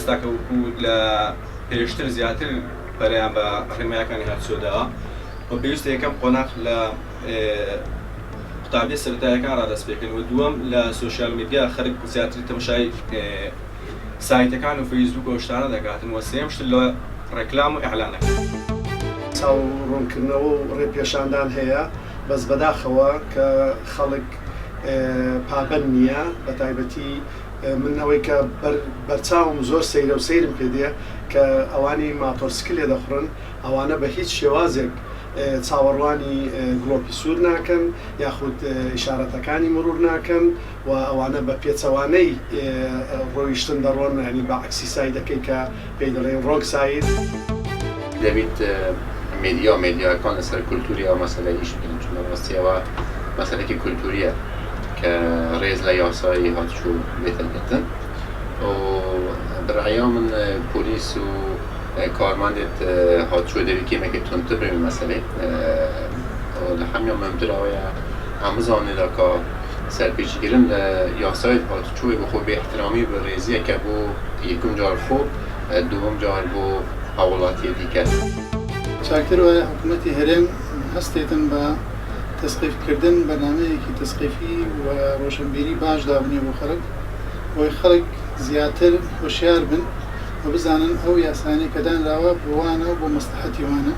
ئێستاکەوەکو لە پێشتر زیاتر بەریان بە ڕێمایەکانی هاتوچۆداوە و پێویستە یەکەم قۆناغ لە قوتابیە سەرەتاییەکان ڕادەست پێکەن و دووەم لە سۆشیال میدیا خەڵک زیاتر تەماشای سایتەکان و فەیسبووک و شتانە دەکاتن و سێم شت لە ڕێکلام و ئیعلانەکان. چاوەڕوونکردنەوە و ڕێپێشاندان هەیە بەس بەداخەوە کە خەڵک پابەند نییە بە تایبەتی من ئەوەی کە بەرچاوم زۆر سەیرە و سەیرم پێدێ کە ئەوانی ماتۆرسکلێ دەخڕن ئەوانە بە هیچ شێوازێک چاوەڕوانی گڵۆپی سوور ناکەن یاخود ئیشارەتەکانی مرور ناکەن و ئەوانە بە پێچەوانەی ڕۆیشتن دەڕۆن ینی بە عکسی سایدەکەی کە پێی دەڵێن ڕۆنگ ساید. دەبێت مێدیاکان لەسەر کولتوری ئەو مەسەلە ئیش بکەن چونکە ڕاستیەوە مەسەلەی کولتوریە کە ڕێز لە یاسایی هاتوچوو بێتەگرتن و بڕعیا من پۆلیس و کارمەندێت هاتوچوو دەبێت کێمێکی تونتر بێ مەسەلەی لە هەمیان مەمترەوەیە هەموو زانێدا کە سەرپێچیگرن لە یاسای هاتوچووی بۆ خۆ بێاحترامی بە ڕێزیە کە بۆ یەکەم جار خۆ دووەم جار بۆ هاوڵاتی دیکە. چاکتر وایە حکوومەتی هەرێم هەستێتن بە تەسقیفکردن بەنامەیەکی تەسقیفی و ڕۆشنبیری باش دابنێ بۆ خەڵک بۆی خەڵک زیاتر هۆشیار بن و بزانن ئەو یاسانەی کە دانراوە بۆ وانە و بۆ مەسلحەتی وانە.